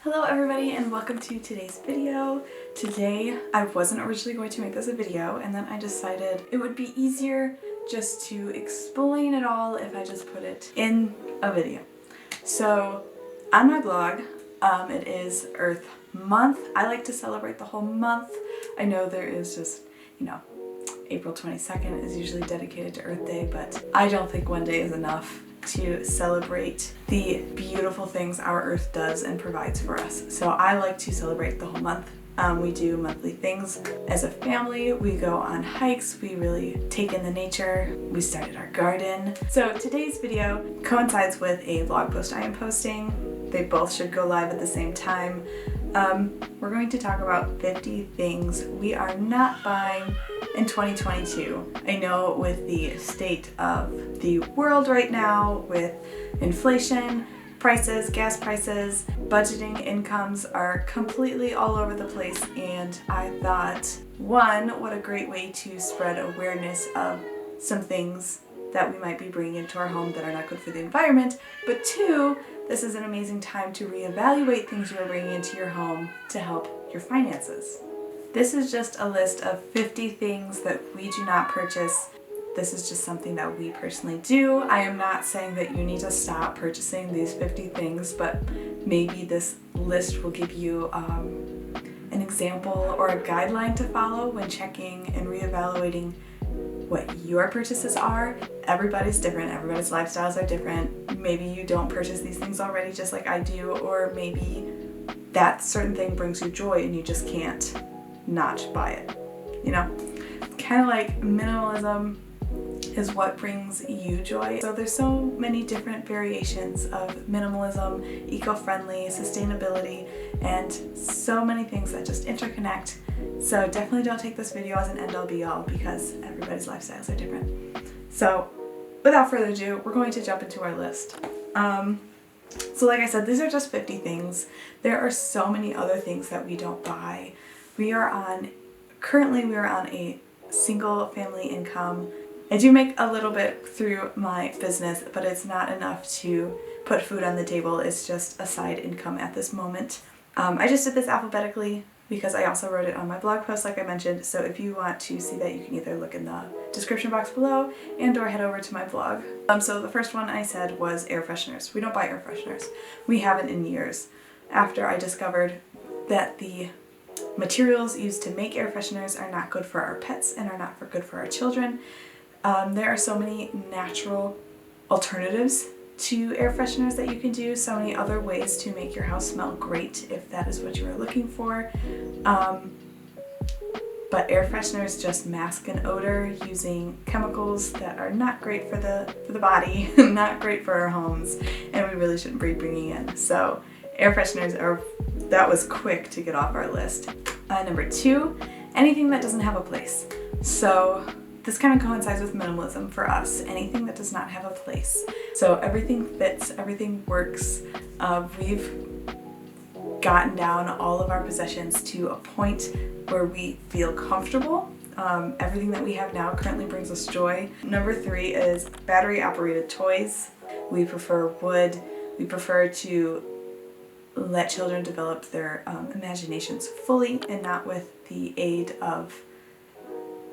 Hello everybody and welcome to today's video. Today I wasn't originally going to make this a video and then I decided it would be easier just to explain it all if I just put it in a video. So on my blog, it is Earth Month. I like to celebrate the whole month. I know there is just, April 22nd is usually dedicated to Earth Day, but I don't think one day is enough to celebrate the beautiful things our Earth does and provides for us. So I like to celebrate the whole month. We do monthly things as a family. We go on hikes. We really take in the nature. We started our garden. So today's video coincides with a vlog post I am posting. They both should go live at the same time. We're going to talk about 50 things we are not buying in 2022. I know with the state of the world right now, with inflation, prices, gas prices, budgeting incomes are completely all over the place, and I thought, one, what a great way to spread awareness of some things that we might be bringing into our home that are not good for the environment, but two, this is an amazing time to reevaluate things you are bringing into your home to help your finances. This is just a list of 50 things that we do not purchase. This is just something that we personally do. I am not saying that you need to stop purchasing these 50 things, but maybe this list will give you an example or a guideline to follow when checking and reevaluating what your purchases are. Everybody's different, everybody's lifestyles are different. Maybe you don't purchase these things already just like I do, or maybe that certain thing brings you joy and you just can't not buy it. Kind of like minimalism is what brings you joy. So there's so many different variations of minimalism, eco-friendly, sustainability, and so many things that just interconnect. So definitely don't take this video as an end-all be-all because everybody's lifestyles are different. So without further ado, we're going to jump into our list. So like I said, these are just 50 things. There are so many other things that we don't buy. Currently we are on a single family income. I do make a little bit through my business, but it's not enough to put food on the table. It's just a side income at this moment. I just did this alphabetically because I also wrote it on my blog post like I mentioned, so if you want to see that, you can either look in the description box below and or head over to my blog. So the first one I said was air fresheners. We don't buy air fresheners. We haven't in years. After I discovered that the materials used to make air fresheners are not good for our pets and are not good for our children. There are so many natural alternatives to air fresheners that you can do, so many other ways to make your house smell great if that is what you are looking for. But air fresheners just mask an odor using chemicals that are not great for the body, not great for our homes, and we really shouldn't be bringing in. So air fresheners that was quick to get off our list. Number two, anything that doesn't have a place. So this kind of coincides with minimalism for us. Anything that does not have a place. So everything fits, everything works. We've gotten down all of our possessions to a point where we feel comfortable. Everything that we have now currently brings us joy. Number three is battery operated toys. We prefer wood. We prefer to let children develop their imaginations fully and not with the aid of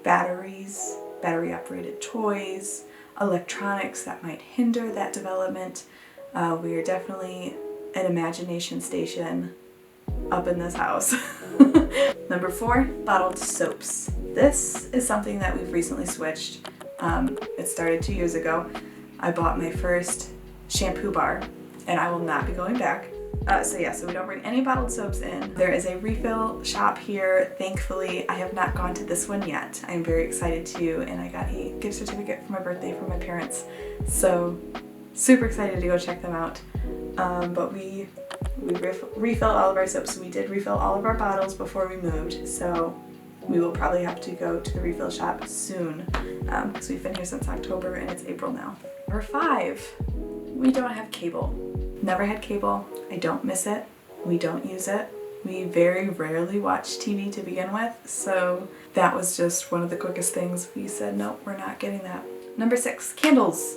batteries, battery operated toys, electronics that might hinder that development. We are definitely an imagination station up in this house. Number four, bottled soaps. This is something that we've recently switched. It started 2 years ago. I bought my first shampoo bar and I will not be going back. So we don't bring any bottled soaps in. There is a refill shop here. Thankfully, I have not gone to this one yet. I'm very excited to, and I got a gift certificate for my birthday from my parents. So super excited to go check them out. But we refill all of our soaps. We did refill all of our bottles before we moved. So we will probably have to go to the refill shop soon because we've been here since October and it's April now. Number five, we don't have cable. Never had cable. I don't miss it. We don't use it. We very rarely watch TV to begin with, so that was just one of the quickest things. We said, nope, we're not getting that. Number six, candles.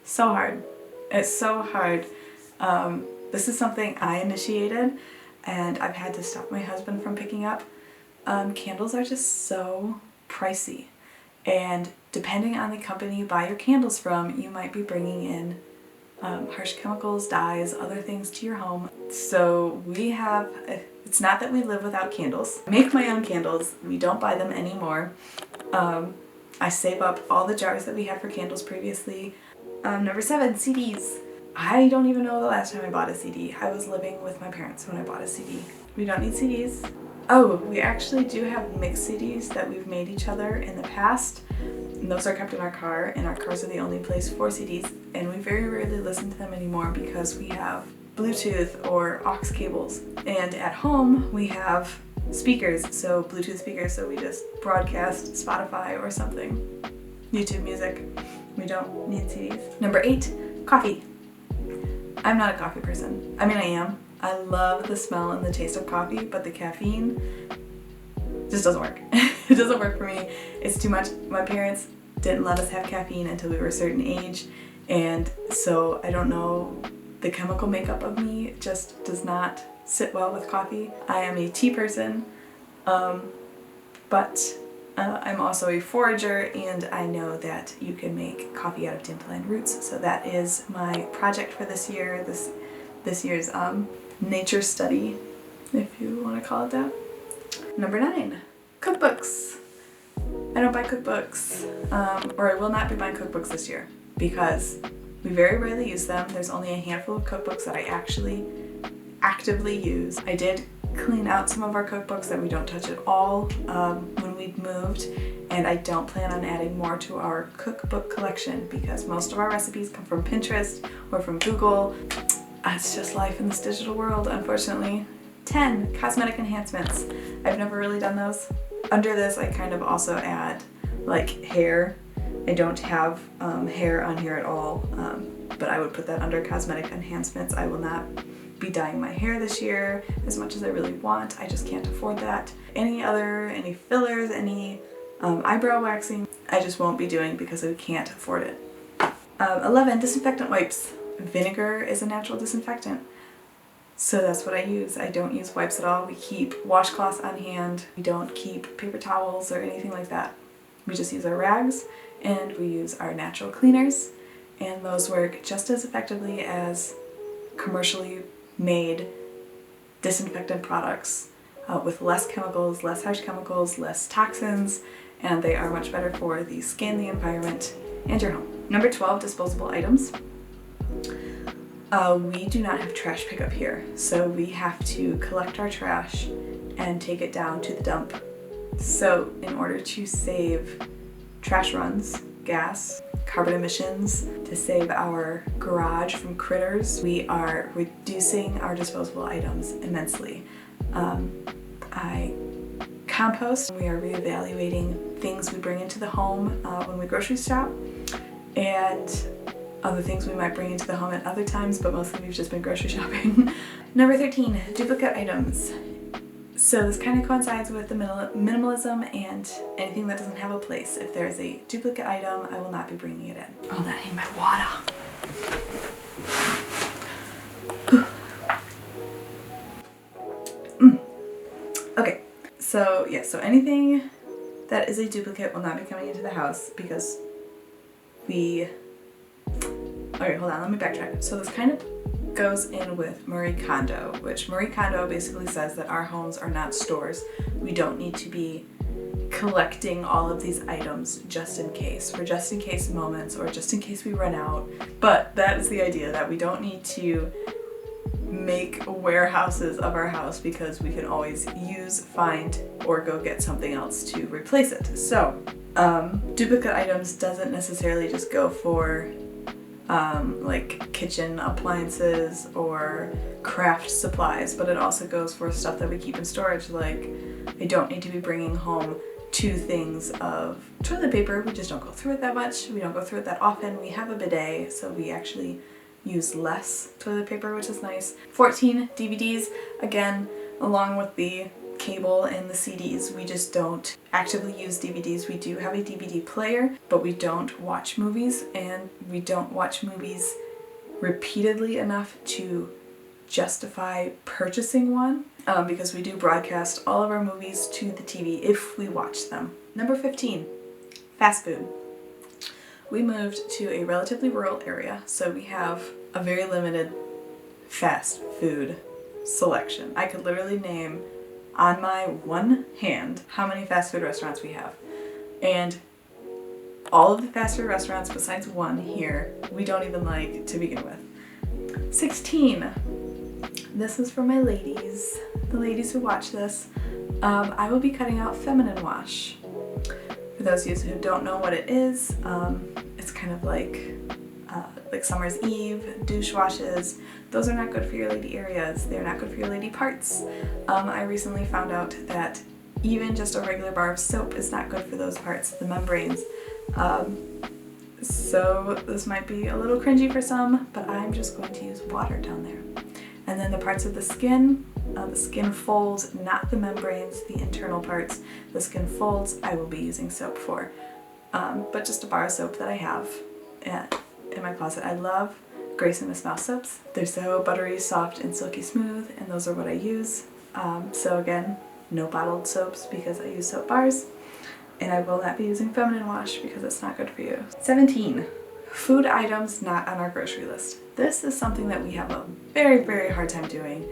So hard. It's so hard. this is something I initiated and I've had to stop my husband from picking up. Candles are just so pricey, and depending on the company you buy your candles from, you might be bringing in harsh chemicals, dyes, other things to your home. So we have, it's not that we live without candles. I make my own candles. We don't buy them anymore. I save up all the jars that we had for candles previously. Number 7, CDs. I don't even know the last time I bought a CD. I was living with my parents when I bought a CD. We don't need CDs. Oh, we actually do have mixed CDs that we've made each other in the past. And those are kept in our car, and our cars are the only place for CDs. And we very rarely listen to them anymore because we have Bluetooth or aux cables. And at home, we have speakers, so Bluetooth speakers, so we just broadcast Spotify or something. YouTube music. We don't need CDs. Number 8, coffee. I'm not a coffee person. I mean, I am. I love the smell and the taste of coffee, but the caffeine just doesn't work. It doesn't work for me. It's too much. My parents didn't let us have caffeine until we were a certain age, and so I don't know, the chemical makeup of me just does not sit well with coffee. I am a tea person, but I'm also a forager, and I know that you can make coffee out of dandelion roots, so that is my project for this year, this year's nature study, if you want to call it that. Number 9, cookbooks. I don't buy cookbooks, or I will not be buying cookbooks this year because we very rarely use them. There's only a handful of cookbooks that I actually actively use. I did clean out some of our cookbooks that we don't touch at all when we moved, and I don't plan on adding more to our cookbook collection because most of our recipes come from Pinterest or from Google. It's just life in this digital world, unfortunately. 10, cosmetic enhancements. I've never really done those. Under this, I kind of also add like hair. I don't have hair on here at all, but I would put that under cosmetic enhancements. I will not be dyeing my hair this year as much as I really want. I just can't afford that. Any fillers, any eyebrow waxing, I just won't be doing because I can't afford it. 11, disinfectant wipes. Vinegar is a natural disinfectant, so that's what I use. I don't use wipes at all. We keep washcloths on hand. We don't keep paper towels or anything like that. We just use our rags, and we use our natural cleaners, and those work just as effectively as commercially made disinfectant products with less chemicals, less harsh chemicals, less toxins, and they are much better for the skin, the environment, and your home. Number 12, disposable items. We do not have trash pickup here, so we have to collect our trash and take it down to the dump. So in order to save trash runs, gas, carbon emissions, to save our garage from critters, we are reducing our disposable items immensely. I compost. We are reevaluating things we bring into the home when we grocery shop, and other things we might bring into the home at other times, but mostly we've just been grocery shopping. Number 13, duplicate items. So this kind of coincides with the minimalism and anything that doesn't have a place. If there is a duplicate item, I will not be bringing it in. Oh, that ain't my water. Okay, so yeah, so anything that is a duplicate will not be coming into the house because okay, hold on, let me backtrack. So this kind of goes in with Marie Kondo, which Marie Kondo basically says that our homes are not stores. We don't need to be collecting all of these items just in case, for just in case moments or just in case we run out. But that is the idea, that we don't need to make warehouses of our house because we can always use, find, or go get something else to replace it. So duplicate items doesn't necessarily just go for like kitchen appliances or craft supplies, but it also goes for stuff that we keep in storage. Like, I don't need to be bringing home 2 things of toilet paper. We just don't go through it that much. We don't go through it that often. We have a bidet, so we actually use less toilet paper, which is nice. 14, DVDs. Again, along with the cable and the CDs, we just don't actively use DVDs. We do have a DVD player, but we don't watch movies, and we don't watch movies repeatedly enough to justify purchasing one because we do broadcast all of our movies to the TV if we watch them. Number 15, fast food. We moved to a relatively rural area, so we have a very limited fast food selection. I could literally name on my one hand how many fast food restaurants we have. And all of the fast food restaurants besides one here, we don't even like to begin with. 16. This is for my ladies, the ladies who watch this. I will be cutting out feminine wash. For those of you who don't know what it is, it's kind of like Summer's Eve, douche washes. Those are not good for your lady areas. They're not good for your lady parts. I recently found out that even just a regular bar of soap is not good for those parts, the membranes. So this might be a little cringy for some, but I'm just going to use water down there. And then the parts of the skin folds, not the membranes, the internal parts, the skin folds, I will be using soap for. But just a bar of soap that I have in my closet. I love Grace and Miss Mouse soaps. They're so buttery, soft, and silky smooth, and those are what I use. So again, no bottled soaps because I use soap bars. And I will not be using feminine wash because it's not good for you. 17. Food items not on our grocery list. This is something that we have a very, very hard time doing.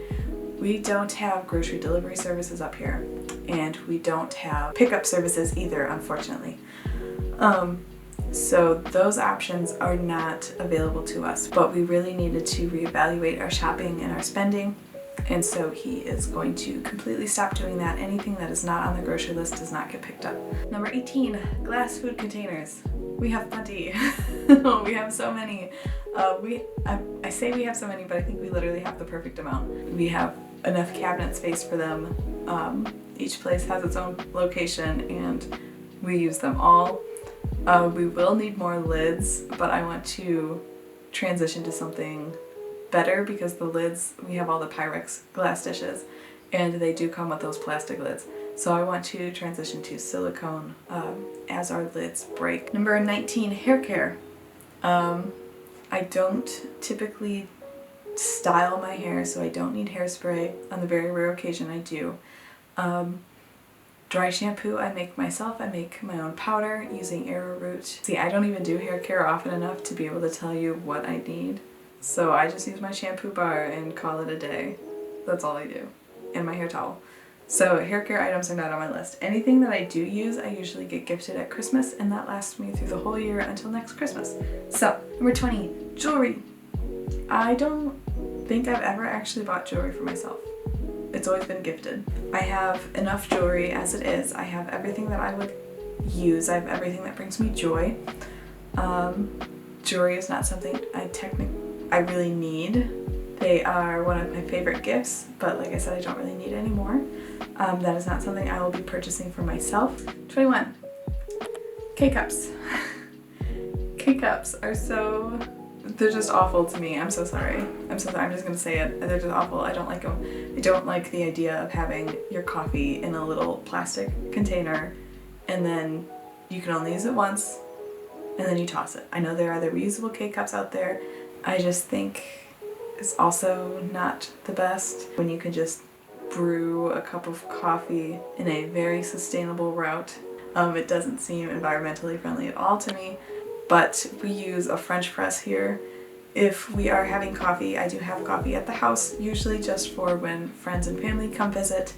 We don't have grocery delivery services up here, and we don't have pickup services either, unfortunately. So those options are not available to us, but we really needed to reevaluate our shopping and our spending. And so he is going to completely stop doing that. Anything that is not on the grocery list does not get picked up. Number 18, glass food containers. We have plenty. We have so many. I say we have so many, but I think we literally have the perfect amount. We have enough cabinet space for them. Each place has its own location and we use them all. We will need more lids, but I want to transition to something better because the lids, we have all the Pyrex glass dishes and they do come with those plastic lids. So I want to transition to silicone as our lids break. Number 19, hair care. I don't typically style my hair, so I don't need hairspray. On the very rare occasion I do. Dry shampoo I make myself. I make my own powder using arrowroot. See, I don't even do hair care often enough to be able to tell you what I need. So I just use my shampoo bar and call it a day. That's all I do. And my hair towel. So hair care items are not on my list. Anything that I do use, I usually get gifted at Christmas, and that lasts me through the whole year until next Christmas. So, number 20, jewelry. I don't think I've ever actually bought jewelry for myself. It's always been gifted. I have enough jewelry as it is. I have everything that I would use. I have everything that brings me joy. Jewelry is not something I really need. They are one of my favorite gifts, but like I said, I don't really need any more. That is not something I will be purchasing for myself. 21. K-cups. K-cups are they're just awful to me. I'm so sorry. I'm just gonna say it. They're just awful. I don't like them. I don't like the idea of having your coffee in a little plastic container and then you can only use it once and then you toss it. I know there are the reusable K-cups out there. I just think it's also not the best when you can just brew a cup of coffee in a very sustainable route. It doesn't seem environmentally friendly at all to me, but we use a French press here. If we are having coffee, I do have coffee at the house, usually just for when friends and family come visit.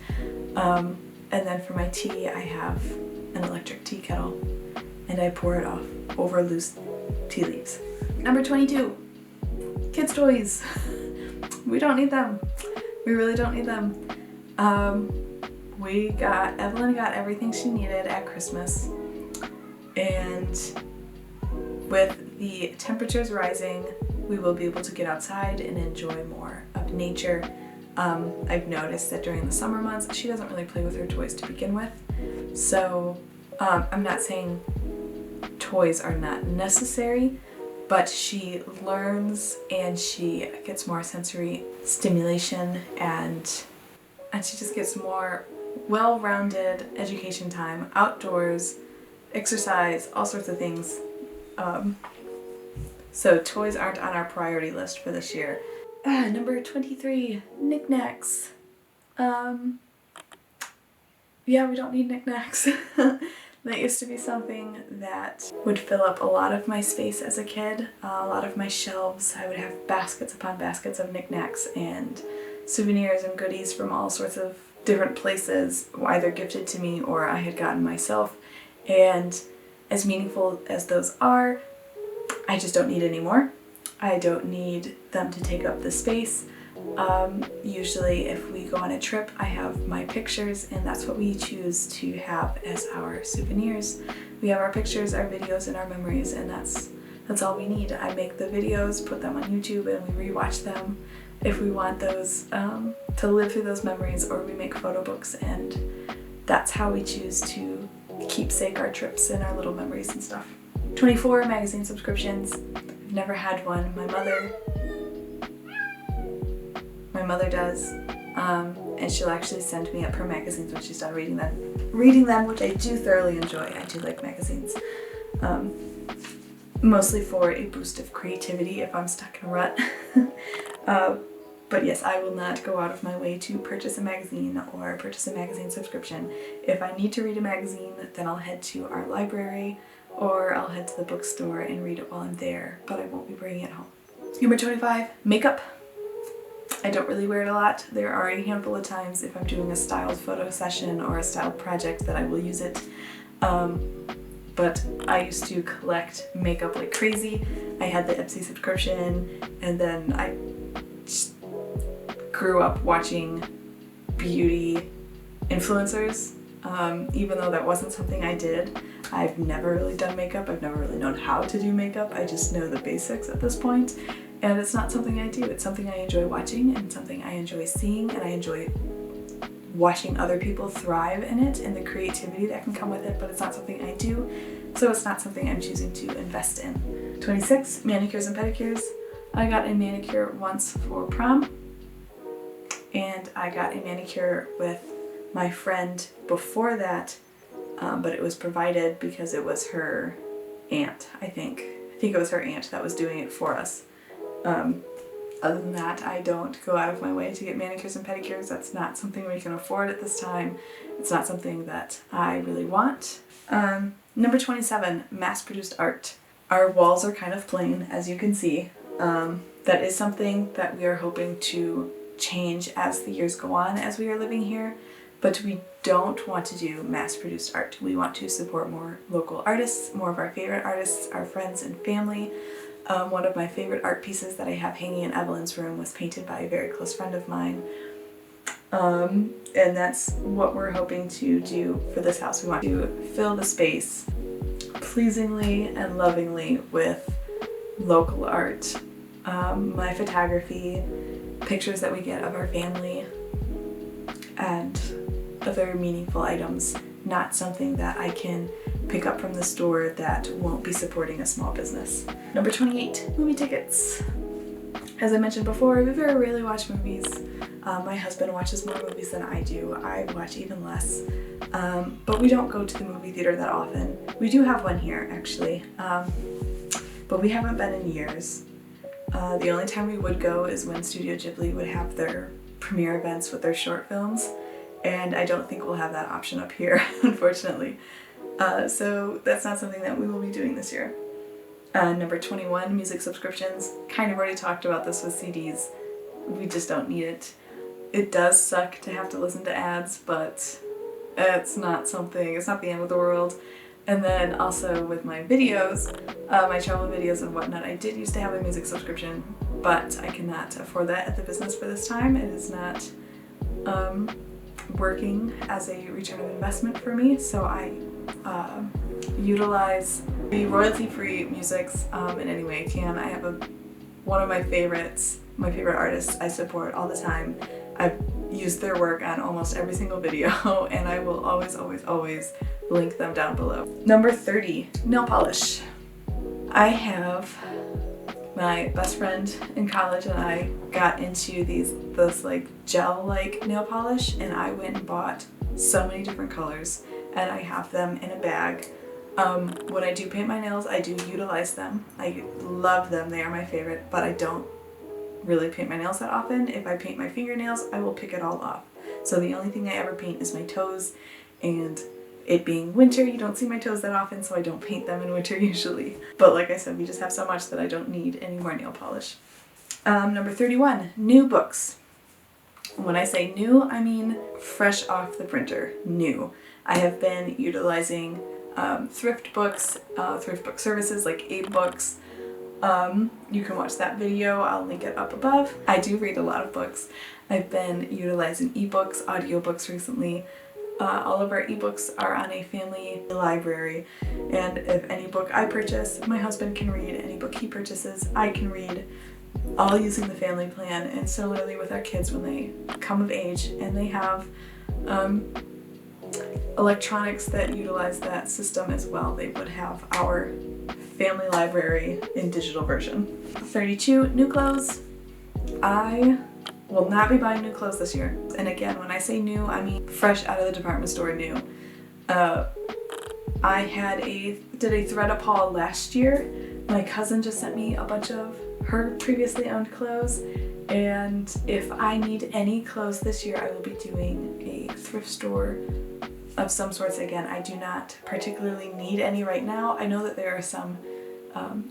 And then for my tea, I have an electric tea kettle and I pour it off over loose tea leaves. Number 22, kids' toys. We don't need them. We really don't need them. Evelyn got everything she needed at Christmas, and with the temperatures rising, we will be able to get outside and enjoy more of nature. I've noticed that during the summer months, she doesn't really play with her toys to begin with. So I'm not saying toys are not necessary, but she learns and she gets more sensory stimulation and she just gets more well-rounded education time, outdoors, exercise, all sorts of things. So toys aren't on our priority list for this year. Number 23, knick-knacks. Yeah, we don't need knick-knacks. That used to be something that would fill up a lot of my space as a kid, a lot of my shelves. I would have baskets upon baskets of knick-knacks and souvenirs and goodies from all sorts of different places, either gifted to me or I had gotten myself. And as meaningful as those are, I just don't need any more. I don't need them to take up the space. Usually if we go on a trip, I have my pictures, and that's what we choose to have as our souvenirs. We have our pictures, our videos, and our memories, and that's all we need. I make the videos, put them on YouTube, and we rewatch them if we want those to live through those memories, or we make photo books, and that's how we choose to keepsake our trips and our little memories and stuff. 24, magazine subscriptions. I've never had one. My mother does, and she'll actually send me up her magazines when she's done reading them, which I do thoroughly enjoy. I do like magazines, mostly for a boost of creativity if I'm stuck in a rut. But yes, I will not go out of my way to purchase a magazine or purchase a magazine subscription. If I need to read a magazine, then I'll head to our library or I'll head to the bookstore and read it while I'm there, but I won't be bringing it home. Number 25, makeup. I don't really wear it a lot. There are a handful of times if I'm doing a styled photo session or a styled project that I will use it. But I used to collect makeup like crazy. I had the Ipsy subscription, and then I just grew up watching beauty influencers. Even though that wasn't something I did. I've never really done makeup. I've never really known how to do makeup. I just know the basics at this point. And it's not something I do. It's something I enjoy watching and something I enjoy seeing, and I enjoy watching other people thrive in it and the creativity that can come with it, but it's not something I do, so it's not something I'm choosing to invest in. 26, manicures and pedicures. I got a manicure once for prom, and I got a manicure with my friend before that, but it was provided because it was her aunt, I think. I think it was her aunt that was doing it for us. Other than that, I don't go out of my way to get manicures and pedicures. That's not something we can afford at this time. It's not something that I really want. Number 27, mass-produced art. Our walls are kind of plain, as you can see. That is something that we are hoping to change as the years go on as we are living here, but we don't want to do mass-produced art. We want to support more local artists, more of our favorite artists, our friends and family. One of my favorite art pieces that I have hanging in Evelyn's room was painted by a very close friend of mine. And that's what we're hoping to do for this house. We want to fill the space pleasingly and lovingly with local art. My photography, pictures that we get of our family, and other meaningful items, not something that I can pick up from the store that won't be supporting a small business. Number 28, movie tickets. As I mentioned before, we very rarely watch movies. My husband watches more movies than I do. I watch even less. But we don't go to the movie theater that often. We do have one here, actually, but we haven't been in years. The only time we would go is when Studio Ghibli would have their premiere events with their short films, and I don't think we'll have that option up here, unfortunately. So that's not something that we will be doing this year. Number 21, music subscriptions. Kind of already talked about this with CDs. We just don't need it. It does suck to have to listen to ads, but it's not the end of the world. And then also with my videos, my travel videos and whatnot, I did used to have a music subscription, but I cannot afford that at the business for this time. It is not working as a return of investment for me, so I utilize the royalty-free musics in any way I can. I have one of my favorite artists I support all the time. I've used their work on almost every single video, and I will always, always, always link them down below. Number 30, nail polish. I have my best friend in college and I got into this like gel-like nail polish, and I went and bought so many different colors, and I have them in a bag. When I do paint my nails, I do utilize them. I love them, they are my favorite, but I don't really paint my nails that often. If I paint my fingernails, I will pick it all off. So the only thing I ever paint is my toes, and it being winter, you don't see my toes that often, so I don't paint them in winter usually. But like I said, we just have so much that I don't need any more nail polish. Number 31, new books. When I say new, I mean fresh off the printer, new. I have been utilizing thrift books, thrift book services like Abe Books. You can watch that video, I'll link it up above. I do read a lot of books. I've been utilizing ebooks, audiobooks recently. All of our ebooks are on a family library, and if any book I purchase, my husband can read. Any book he purchases, I can read, all using the family plan. And similarly with our kids, when they come of age and they have electronics that utilize that system as well, they would have our family library in digital version. 32, new clothes. I will not be buying new clothes this year. And again, when I say new, I mean fresh out of the department store new. I did a thread-up haul last year. My cousin just sent me a bunch of her previously owned clothes, and if I need any clothes this year, I will be doing a thrift store of some sorts. Again, I do not particularly need any right now. I know that there are some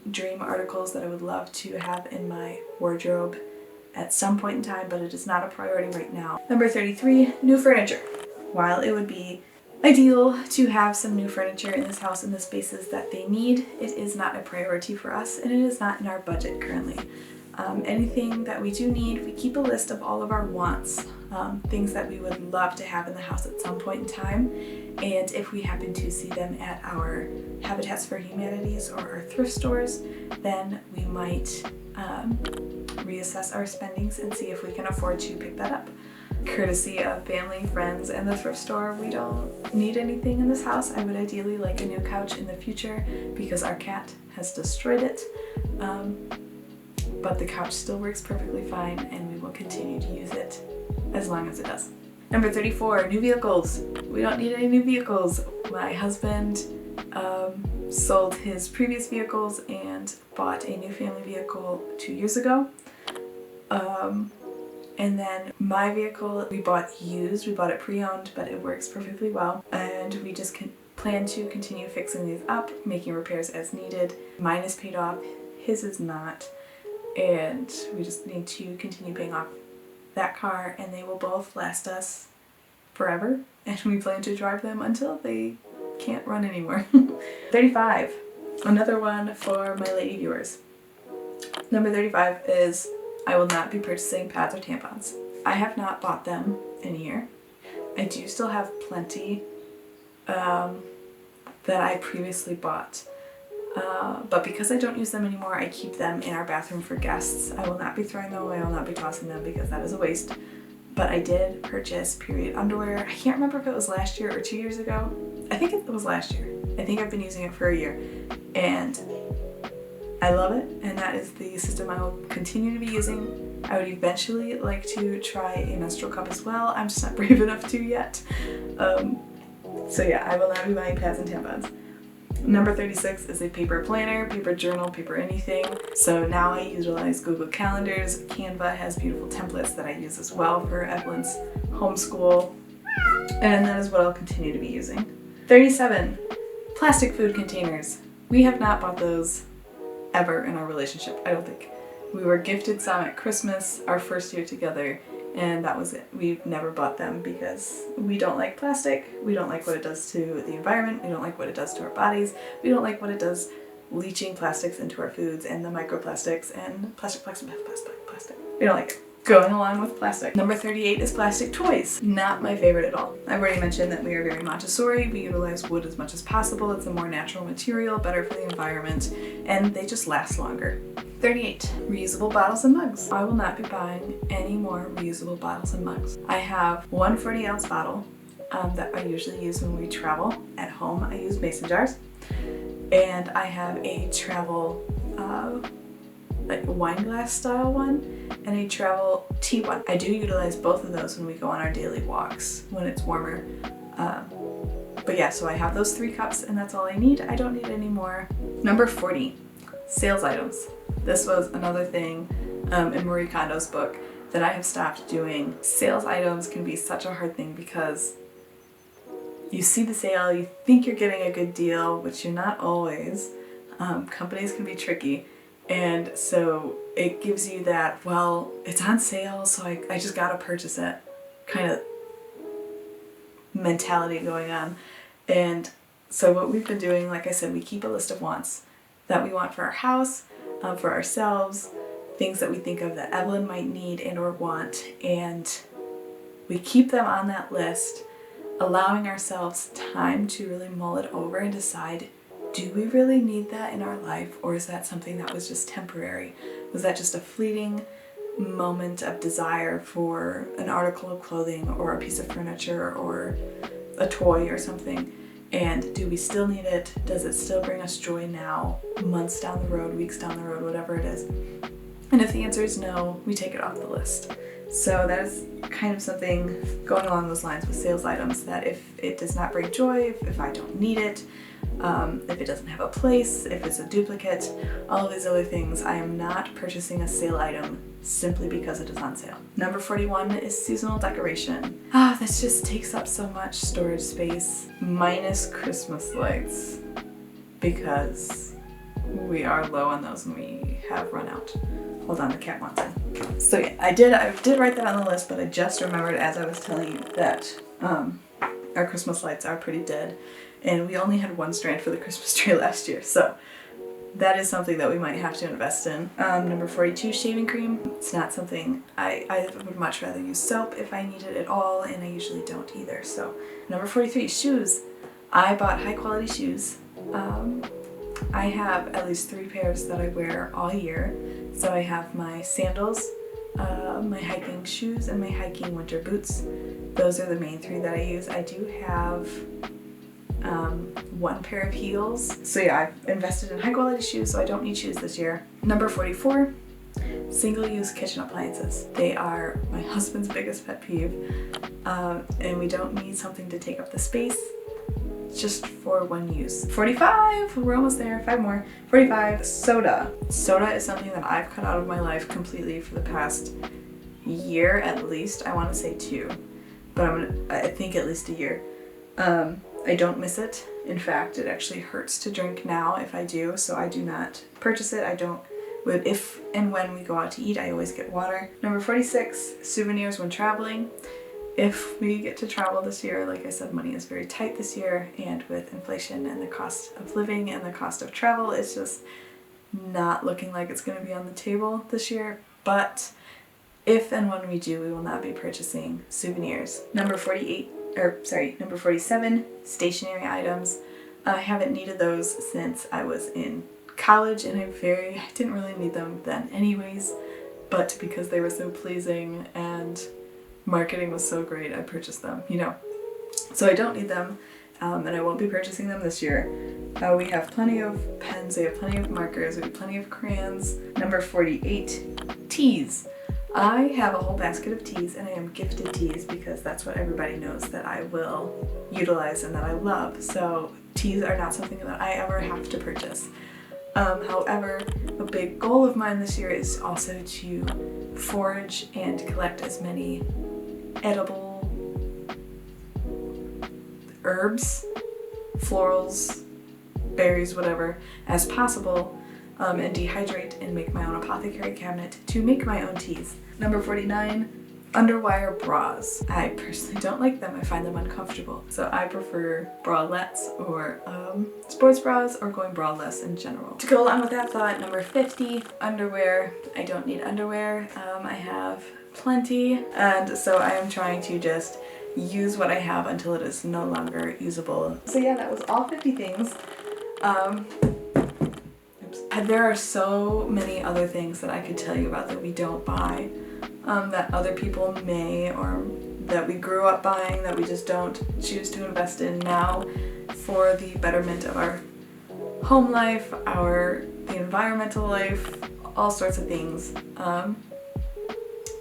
dream articles that I would love to have in my wardrobe at some point in time, but it is not a priority right now. Number 33, new furniture. While it would be ideal to have some new furniture in this house in the spaces that they need, it is not a priority for us, and it is not in our budget currently. Anything that we do need, we keep a list of all of our wants, things that we would love to have in the house at some point in time, and if we happen to see them at our Habitats for Humanities or our thrift stores, then we might reassess our spendings and see if we can afford to pick that up. Courtesy of family, friends, and the thrift store, we don't need anything in this house. I would ideally like a new couch in the future because our cat has destroyed it. But the couch still works perfectly fine, and we will continue to use it as long as it does. Number 34, new vehicles. We don't need any new vehicles. My husband sold his previous vehicles and bought a new family vehicle 2 years ago. And then my vehicle, we bought used. We bought it pre-owned, but it works perfectly well. And we just plan to continue fixing these up, making repairs as needed. Mine is paid off, his is not. And we just need to continue paying off that car, and they will both last us forever. And we plan to drive them until they can't run anymore. 35, another one for my lady viewers. Number 35 is I will not be purchasing pads or tampons. I have not bought them in a year. I do still have plenty that I previously bought. But because I don't use them anymore, I keep them in our bathroom for guests. I will not be throwing them away, I will not be tossing them because that is a waste. But I did purchase period underwear. I can't remember if it was last year or 2 years ago. I think it was last year. I think I've been using it for a year. And I love it, and that is the system I will continue to be using. I would eventually like to try a menstrual cup as well. I'm just not brave enough to yet. So yeah, I will not be buying pads and tampons. Number 36 is a paper planner, paper journal, paper anything. So now I utilize Google Calendars. Canva has beautiful templates that I use as well for Evelyn's homeschool. And that is what I'll continue to be using. 37, plastic food containers. We have not bought those ever in our relationship, I don't think. We were gifted some at Christmas, our first year together, and that was it. We've never bought them because we don't like plastic, we don't like what it does to the environment, we don't like what it does to our bodies, we don't like what it does leaching plastics into our foods and the microplastics and plastic. We don't like it. Going along with plastic. Number 38 is plastic toys. Not my favorite at all. I've already mentioned that we are very Montessori. We utilize wood as much as possible. It's a more natural material, better for the environment, and they just last longer. 38, reusable bottles and mugs. I will not be buying any more reusable bottles and mugs. I have one 40-ounce bottle that I usually use when we travel. At home, I use mason jars. And I have a travel like wine glass style one and a travel tea one. I do utilize both of those when we go on our daily walks when it's warmer. But yeah, so I have those 3 cups and that's all I need. I don't need any more. Number 40, sales items. This was another thing in Marie Kondo's book that I have stopped doing. Sales items can be such a hard thing because you see the sale, you think you're getting a good deal, which you're not always. Companies can be tricky, and so it gives you that, well, it's on sale, so I just gotta purchase it kind of mentality going on. And so what we've been doing, like I said, we keep a list of wants that we want for our house, for ourselves, things that we think of that Evelyn might need and or want, and we keep them on that list, allowing ourselves time to really mull it over and decide, do we really need that in our life, or is that something that was just temporary? Was that just a fleeting moment of desire for an article of clothing or a piece of furniture or a toy or something? And do we still need it? Does it still bring us joy now, months down the road, weeks down the road, whatever it is? And if the answer is no, we take it off the list. So that is kind of something going along those lines with sales items, that if it does not bring joy, if I don't need it, if it doesn't have a place, if it's a duplicate, all of these other things, I am not purchasing a sale item simply because it is on sale. Number 41 is seasonal decoration. This just takes up so much storage space, minus Christmas lights, because we are low on those and we have run out. Hold on, the cat wants in. So yeah, I did write that on the list, but I just remembered as I was telling you that our Christmas lights are pretty dead, and we only had one strand for the Christmas tree last year, so that is something that we might have to invest in. Number 42, shaving cream. It's not something, I would much rather use soap if I need it at all, and I usually don't either. So number 43, shoes. I bought high quality shoes. I have at least 3 pairs that I wear all year. So I have my sandals, my hiking shoes, and my hiking winter boots. Those are the main 3 that I use. I do have 1 pair of heels. So yeah, I've invested in high quality shoes, so I don't need shoes this year. Number 44, single-use kitchen appliances. They are my husband's biggest pet peeve, and we don't need something to take up the space, just for one use. 45, we're almost there, 5 more. 45, soda. Soda is something that I've cut out of my life completely for the past year at least. I want to say 2, but I think at least a year. I don't miss it. In fact, it actually hurts to drink now if I do, so I do not purchase it. I don't. If and when we go out to eat, I always get water. Number 46, souvenirs when traveling. If we get to travel this year, like I said, money is very tight this year, and with inflation and the cost of living and the cost of travel, it's just not looking like it's going to be on the table this year. But if and when we do, we will not be purchasing souvenirs. Number 47, stationery items. I haven't needed those since I was in college, and I didn't really need them then anyways, but because they were so pleasing and marketing was so great, I purchased them, you know. So I don't need them, and I won't be purchasing them this year. We have plenty of pens, we have plenty of markers, we have plenty of crayons. Number 48, teas. I have a whole basket of teas, and I am gifted teas because that's what everybody knows that I will utilize and that I love. So teas are not something that I ever have to purchase. However, a big goal of mine this year is also to forage and collect as many edible herbs, florals, berries, whatever, as possible, and dehydrate and make my own apothecary cabinet to make my own teas. Number 49, underwire bras. I personally don't like them. I find them uncomfortable. So I prefer bralettes or sports bras, or going braless in general. To go along with that thought, number 50, underwear. I don't need underwear. I have plenty, and so I am trying to just use what I have until it is no longer usable. So yeah, that was all 50 things. There are so many other things that I could tell you about that we don't buy, that other people may, or that we grew up buying, that we just don't choose to invest in now for the betterment of our home life, the environmental life, all sorts of things.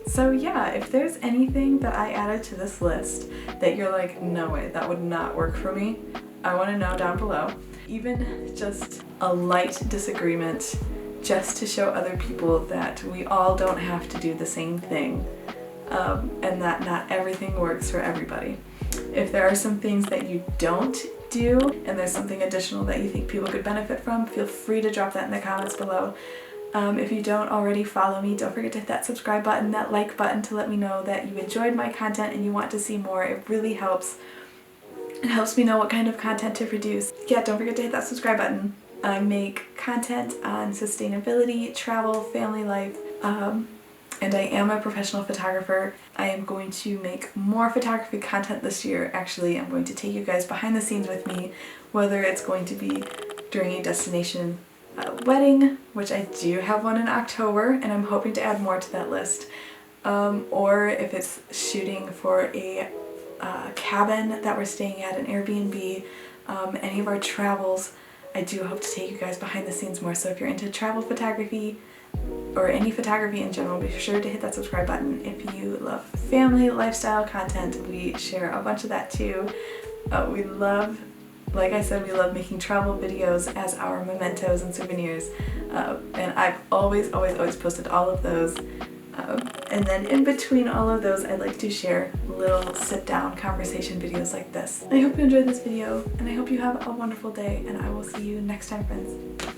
So yeah, if there's anything that I added to this list that you're like, no way, that would not work for me, I want to know down below. Even just a light disagreement just to show other people that we all don't have to do the same thing, and that not everything works for everybody. If there are some things that you don't do and there's something additional that you think people could benefit from, feel free to drop that in the comments below. If you don't already follow me, don't forget to hit that subscribe button, that like button, to let me know that you enjoyed my content and you want to see more. It really helps. It helps me know what kind of content to produce. Yeah, don't forget to hit that subscribe button. I make content on sustainability, travel, family life, and I am a professional photographer. I am going to make more photography content this year. Actually, I'm going to take you guys behind the scenes with me, whether it's going to be during a destination wedding, which I do have one in October, and I'm hoping to add more to that list, or if it's shooting for a cabin that we're staying at, an Airbnb, any of our travels. I do hope to take you guys behind the scenes more, so if you're into travel photography or any photography in general, be sure to hit that subscribe button. If you love family lifestyle content, we share a bunch of that too. We love, like I said, we love making travel videos as our mementos and souvenirs, and I've always posted all of those. And then in between all of those, I like to share little sit-down conversation videos like this. I hope you enjoyed this video, and I hope you have a wonderful day, and I will see you next time, friends.